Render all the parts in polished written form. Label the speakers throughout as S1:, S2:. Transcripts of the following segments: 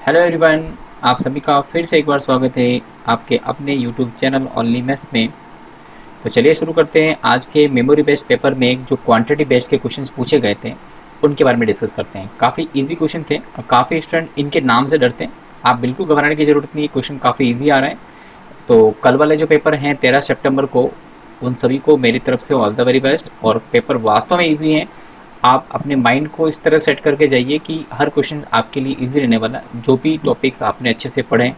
S1: Hello everyone, आप सभी का फिर से एक बार स्वागत है आपके अपने यूट्यूब चैनल ओनली मैथ्स में। तो चलिए शुरू करते हैं। आज के मेमोरी बेस्ड पेपर में जो क्वांटिटी बेस्ड के क्वेश्चंस पूछे गए थे उनके बारे में डिस्कस करते हैं। काफ़ी इजी क्वेश्चन थे और काफ़ी स्टूडेंट इनके नाम से डरते हैं। आप बिल्कुल घबराने की ज़रूरत नहीं है, क्वेश्चन काफ़ी ईजी आ रहे हैं। तो कल वाले जो पेपर हैं 13 सितंबर को, उन सभी को मेरी तरफ से ऑल द वेरी बेस्ट। और पेपर वास्तव में ईजी हैं। आप अपने माइंड को इस तरह सेट करके जाइए कि हर क्वेश्चन आपके लिए इजी रहने वाला है। जो भी टॉपिक्स आपने अच्छे से पढ़े हैं,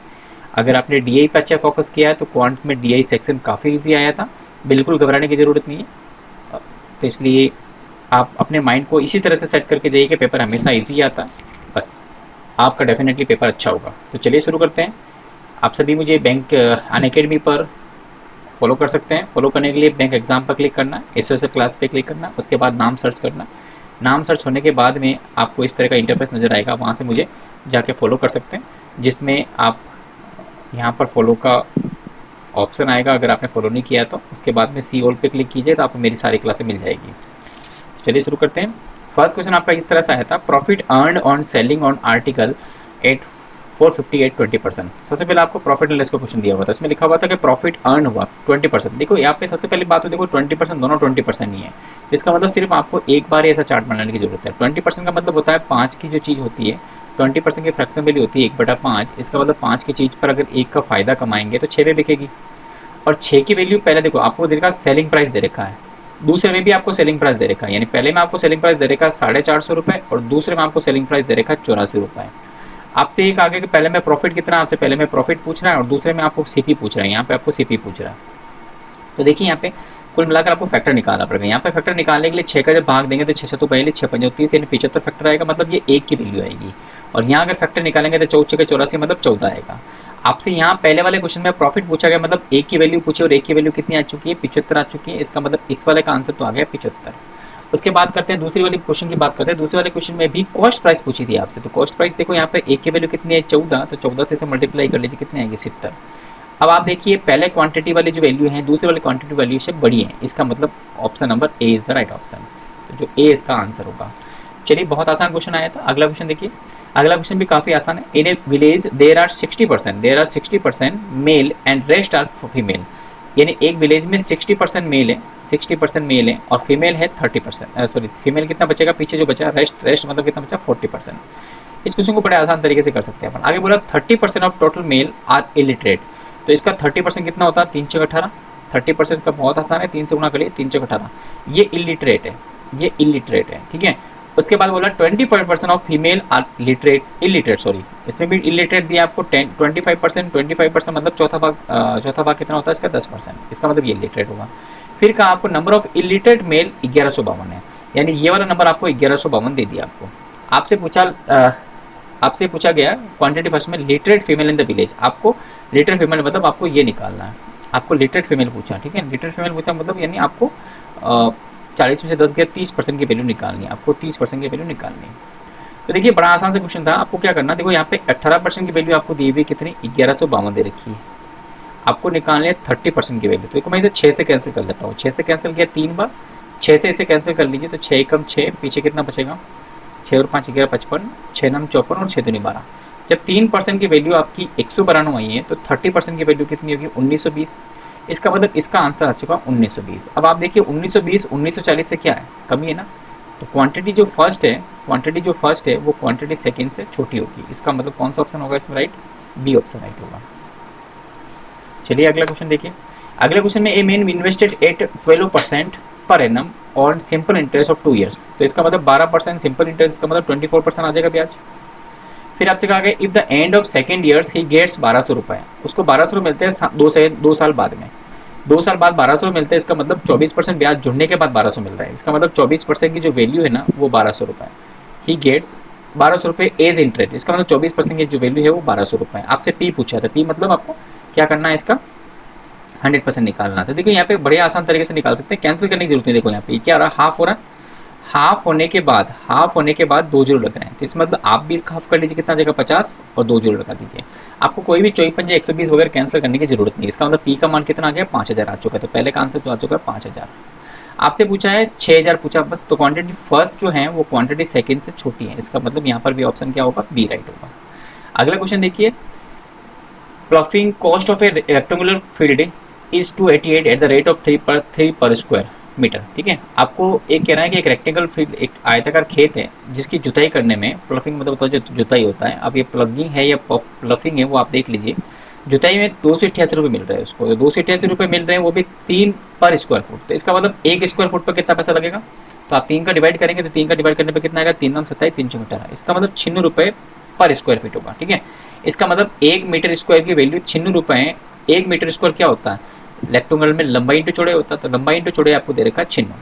S1: अगर आपने डीआई पे अच्छा फोकस किया है तो क्वांट में डीआई सेक्शन काफ़ी इजी आया था। बिल्कुल घबराने की ज़रूरत नहीं है। तो इसलिए आप अपने माइंड को इसी तरह से सेट करके जाइए कि पेपर हमेशा इजी आता है, बस आपका डेफिनेटली पेपर अच्छा होगा। तो चलिए शुरू करते हैं। आप सभी मुझे बैंक अनअकैडमी पर फॉलो कर सकते हैं। फॉलो करने के लिए बैंक एग्जाम पर क्लिक करना, एसएसए क्लास पे क्लिक करना, उसके बाद नाम सर्च करना। नाम सर्च होने के बाद में आपको इस तरह का इंटरफेस नज़र आएगा, वहाँ से मुझे जाके फॉलो कर सकते हैं, जिसमें आप यहाँ पर फॉलो का ऑप्शन आएगा। अगर आपने फॉलो नहीं किया तो उसके बाद में सी ऑल पे क्लिक कीजिए तो आपको मेरी सारी क्लासें मिल जाएगी। चलिए शुरू करते हैं। फर्स्ट क्वेश्चन आपका इस तरह से आया था, profit earned on selling on article at 458 20%। सबसे पहले आपको प्रॉफिट एंड लॉस का क्वेश्चन दिया हुआ था। इसमें लिखा हुआ था कि प्रॉफिट अर्न हुआ 20%। देखो यहाँ पे सबसे पहली बात तो देखो 20% दोनों 20% ही है। तो इसका मतलब सिर्फ आपको एक बार ही ऐसा चार्ट बनाने की जरूरत है। 20% का मतलब होता है 5 की जो चीज़ होती है, 20% की फ्रैक्शन वैल्यू होती है 1/5। इसका मतलब 5 की चीज़ पर अगर 1 का फ़ायदा कमाएंगे तो 6 पे बिकेगी। और 6 की वैल्यू पहले देखो आपको दे रखा सेलिंग प्राइस दे रखा है, दूसरे में भी आपको सेलिंग प्राइस दे रखा है। यानी पहले में आपको सेलिंग प्राइस दे रखा है 450 रुपये और दूसरे में आपको सेलिंग प्राइस दे रखा है 84 रुपये। आपसे एक आगे कि पहले में प्रॉफिट कितना, आपसे पहले में प्रॉफिट पूछ रहा है और दूसरे में आपको सीपी पूछ रहा है। यहाँ पे आपको सीपी पूछ रहा है। तो देखिए यहाँ पे कुल मिलाकर आपको फैक्टर निकालना पड़ेगा। यहाँ पे फैक्टर निकालने के लिए 6 का जब भाग देंगे तो 6 तो पहले 6 पंजे 30 यानी 75 फैक्टर आएगा, मतलब ये 1 की वैल्यू आएगी। और यहाँ अगर फैक्टर निकालेंगे तो 14 के 84 मतलब 14 आएगा। आपसे यहाँ पहले वाले क्वेश्चन में प्रॉफिट पूछा गया, मतलब 1 की वैल्यू पूछी और 1 की वैल्यू कितनी आ चुकी है, 75 आ चुकी है। इसका मतलब इस वाले का आंसर तो आ गया 75। उसके बाद करते हैं दूसरी वाली क्वेश्चन की बात करते हैं। दूसरे वाले क्वेश्चन में भी कॉस्ट प्राइस पूछी थी आपसे। तो कॉस्ट प्राइस देखो यहाँ पे 1 की वैल्यू कितनी है 14, तो 14 से इसे मल्टीप्लाई कर लीजिए, कितनी आएगी 70। अब आप देखिए पहले क्वांटिटी वाली जो वैल्यू है दूसरे वाली क्वांटिटी वैल्यू से बड़ी है। इसका मतलब option number A is the right option. तो जो ए इसका आंसर होगा। चलिए बहुत आसान क्वेश्चन आया था। अगला क्वेश्चन देखिए। अगला क्वेश्चन भी काफ़ी आसान है। In a village there are 60% male and rest are female. यानी एक विलेज में 60% मेल है, 60% मेल है और फीमेल है 30%। सॉरी, फीमेल कितना बचेगा पीछे जो बचा, रेस्ट मतलब कितना बचा 40%। इस क्वेश्चन को बड़े आसान तरीके से कर सकते हैं अपन। आगे बोला 30% of total male are illiterate. तो इसका 30% कितना होता है 3 चौक 18। 30% इसका बहुत आसान है, 3 से गुना करिए 3 चौक 18। ये इलिटरेट है, ये इलिटरेट है, ठीक है। उसके बाद बोला 25% of female are illiterate sorry, इसमें भी इलिटरेट दिया आपको 25% मतलब चौथा भाग कितना होता है इसका 10%। इसका मतलब ये इलिटरेट होगा। फिर कहा आपको नंबर ऑफ इलिटरेट मेल 1152 है, यानी ये वाला नंबर आपको 1152 दे दिया आपको। आपसे पूछा गया क्वांटिटी फर्स्ट में literate female in the village. आपको लिटरेट फीमेल मतलब आपको ये निकालना है। आपको लिटरेट फीमेल पूछा, ठीक है। लिटरेट फीमेल पूछा मतलब यानी आपको 40 में से 10 गया 30% की वैल्यू निकालनी है। आपको 30% की वैल्यू निकालनी है। तो देखिए बड़ा आसान से क्वेश्चन था। आपको क्या करना, देखो यहाँ पे 18% की वैल्यू आपको दी हुई कितनी 1152 दे रखी है। आपको निकालनी है 30% की वैल्यू। तो देखो मैं इसे 6 से कैंसिल कर लेता हूँ। 6 से कैंसिल किया 3 बार, 6 से इसे कैंसिल कर लीजिए तो 6 कम 6, पीछे कितना बचेगा 6 और 5 11 55, 6 नम 54 और 6 दूनी 12। जब 3% की वैल्यू आपकी 192 आई है तो 30% की वैल्यू कितनी होगी 1920। इसका मतलब इसका आंसर आ चुका 1920। अब आप देखिए 1920 1940 से क्या है, कमी है ना। तो क्वांटिटी जो फर्स्ट है वो क्वांटिटी सेकंड से छोटी होगी। इसका मतलब कौन सा ऑप्शन होगा इसमें राइट, बी ऑप्शन राइट होगा। चलिए अगला क्वेश्चन देखिए। अगले क्वेश्चन में a man invested at 12% per annum on simple interest of 2 years. तो इसका मतलब 12% सिंपल इंटरेस्ट, इसका मतलब 24% आ जाएगा ब्याज। फिर आपसे कहा गया if the end of second years he gets 1200 रुपये। उसको 1200 मिलते हैं 2 साल बाद में। 2 साल बाद 1200 मिलते हैं, इसका मतलब 24% ब्याज जुड़ने के बाद 1200 मिल रहा है। इसका मतलब 24% की जो वैल्यू है ना वो 1200 रुपये। ही गेट्स 1200 रुपये एज इंटरेस्ट। इसका मतलब 24% की जो वैल्यू है वो 1200 रुपये। आपसे पी पूछा था, पी मतलब आपको क्या करना है इसका 100% निकालना था। देखो यहाँ पे बड़े आसान तरीके से निकाल सकते हैं, कैंसिल करने की जरूरत नहीं। देखो यहाँ पे क्या हो रहा है, हाफ हो रहा है। हाफ होने के बाद 2 जीरो लग रहे हैं। तो इसका मतलब आप भी इसका हाफ कर लीजिए, कितना आ जाएगा 50 और 2 जीरो लगा दीजिए। आपको कोई भी 54 120 वगैरह कैंसिल करने की जरूरत नहीं। इसका मतलब पी का मान कितना आ गया 5000 आ चुका है। तो पहले का आंसर तो आ चुका है 5000। आपसे पूछा है 6000 पूछा बस। तो क्वांटिटी फर्स्ट जो है वो क्वांटिटी सेकंड से छोटी है। इसका मतलब यहाँ पर भी ऑप्शन क्या होगा बी राइट होगा। अगला क्वेश्चन देखिए, ploughing cost of A rectangular field is 288 at the rate of 3 पर स्क्वायर मीटर। ठीक है, आपको एक कह रहा है कि एक रेक्टेंगल फील्ड, एक आयताकार खेत है जिसकी जुताई करने में, प्लफिंग मतलब होता है जो जुताई होता है, अब ये प्लगिंग है या प्लफिंग है वो आप देख लीजिए, जुताई में 288 रुपये मिल रहे हैं उसको, तो 288 रुपये मिल रहे हैं वो भी 3 पर स्क्वायर फुट। तो इसका मतलब 1 स्क्वायर फुट पर कितना पैसा लगेगा, तो आप 3 का डिवाइड करेंगे तो 3 का डिवाइड करने पर कितना आएगा, 3 9 27 3 4 18, इसका मतलब 96 रुपये पर स्क्वायर फीट होगा। ठीक है, इसका मतलब 1 मीटर स्क्वायर की वैल्यू 96 रुपये है। 1 मीटर स्क्वायर क्या होता है, रेक्टेंगल में लंबाई इंटू चौड़ाई होता है, तो लंबाई इंटू चौड़ाई आपको दे रखा है 96।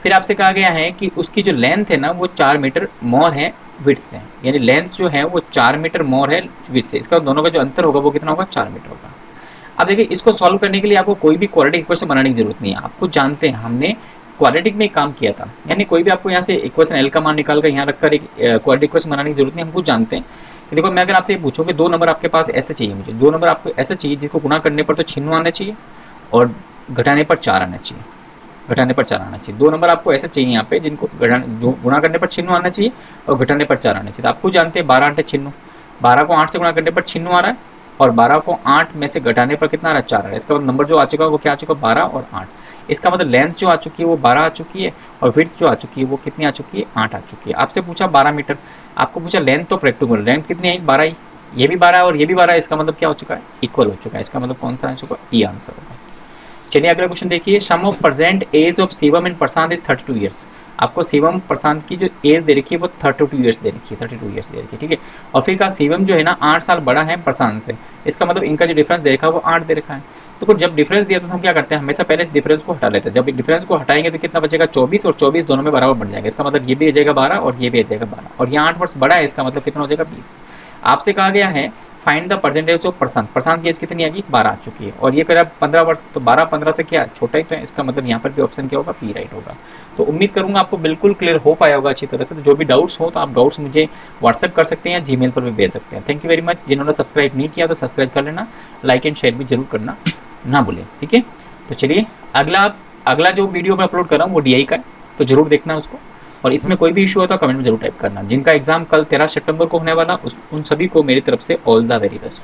S1: फिर आपसे कहा गया है कि उसकी जो लेंथ है ना वो 4 मीटर मोर है विड्थ से, यानी लेंथ जो है वो 4 मीटर मोर है विड्थ से, इसका दोनों का जो अंतर होगा वो कितना होगा, 4 मीटर होगा। अब देखिए, इसको सॉल्व करने के लिए आपको कोई भी क्वाड्रेटिक इक्वेशन बनाने की जरूरत नहीं है, आपको जानते हैं हमने क्वाड्रेटिक में काम किया था, यानी कोई भी आपको यहाँ से इक्वेशन एल का मान निकाल कर यहाँ रखकर एक क्वाड्रेटिक इक्वेशन बनाने की जरूरत नहीं, हमको जानते हैं कि देखो मैं अगर आपसे पूछूं कि 2 नंबर आपके पास ऐसे चाहिए, मुझे 2 नंबर आपको ऐसे चाहिए जिसको गुणा करने पर तो 96 आना चाहिए और घटाने पर 4 आना चाहिए, घटाने पर 4 आना चाहिए। 2 नंबर आपको ऐसे चाहिए यहाँ पे जिनको गुणा करने पर 96 आना चाहिए और घटाने पर 4 आना चाहिए। तो आपको जानते हैं 12 8 96, 12 को 8 से गुणा करने पर 96 आ रहा है और 12 को 8 में से घटाने पर कितना आ रहा है, 4 आ रहा है। इसका मतलब नंबर जो आ चुका है वो क्या आ चुका है, 12 और 8। इसका मतलब लेंथ जो आ चुकी है वो 12 आ चुकी है और विड्थ जो आ चुकी है वो कितनी आ चुकी है, 8 आ चुकी है। आपसे पूछा 12 मीटर, आपको पूछा लेंथ तो रेक्टेंगुलर, लेंथ कितनी आई, 12 ही, ये भी 12 और ये भी 12, इसका मतलब क्या हो चुका है, इक्वल हो चुका है। इसका मतलब कौन सा आंसर होगा, ई आंसर होगा। चलिए अगला क्वेश्चन देखिए, sum of present age of Shivam and Prashant is 32 years. आपको शिवम प्रशांत की जो एज दे रखी है वो 32 ईयर्स दे रखी है, 32 ईयर्स दे रखी है। ठीक है, और फिर कहा शिवम जो है ना 8 साल बड़ा है प्रशांत से, इसका मतलब इनका जो डिफरेंस दे रखा है वो 8 दे रखा है। तो जब डिफरेंस दिया तो हम क्या करते हैं, हमेशा पहले इस डिफरेंस को हटा लेते हैं। जब डिफरेंस को हटाएंगे तो कितना बचेगा, 24 और 24 दोनों में बराबर बढ़ जाएगा। इसका मतलब ये भी आ जाएगा 12 और ये भी आ जाएगा 12 और यहाँ 8 वर्ष बड़ा है, इसका मतलब कितना हो जाएगा, 20। आपसे कहा गया है फाइंड द परसेंटेज ऑफ प्रशांत, प्रशांत की एज कितनी आ गई, 12 आ चुकी है और ये कह रहा है 15 वर्ष, तो 12 15 से क्या छोटा ही तो है, इसका मतलब यहाँ पर भी ऑप्शन क्या होगा, पी राइट होगा। तो उम्मीद करूंगा आपको बिल्कुल क्लियर हो पाया होगा अच्छी तरह से। तो जो भी डाउट्स हो तो आप डाउट्स मुझे व्हाट्सएप कर सकते हैं या जीमेल पर भी भेज सकते हैं। Thank you very much. जिन्होंने सब्सक्राइब नहीं किया तो सब्सक्राइब कर लेना, लाइक एंड शेयर भी जरूर करना ना भूलें। ठीक है, तो चलिए अगला जो वीडियो मैं अपलोड कर रहा हूँ वो डीआई का है, तो जरूर देखना उसको। और इसमें कोई भी इशू हो तो कमेंट में जरूर टाइप करना। जिनका एग्जाम कल 13 सितंबर को होने वाला उन सभी को मेरी तरफ से ऑल द वेरी बेस्ट।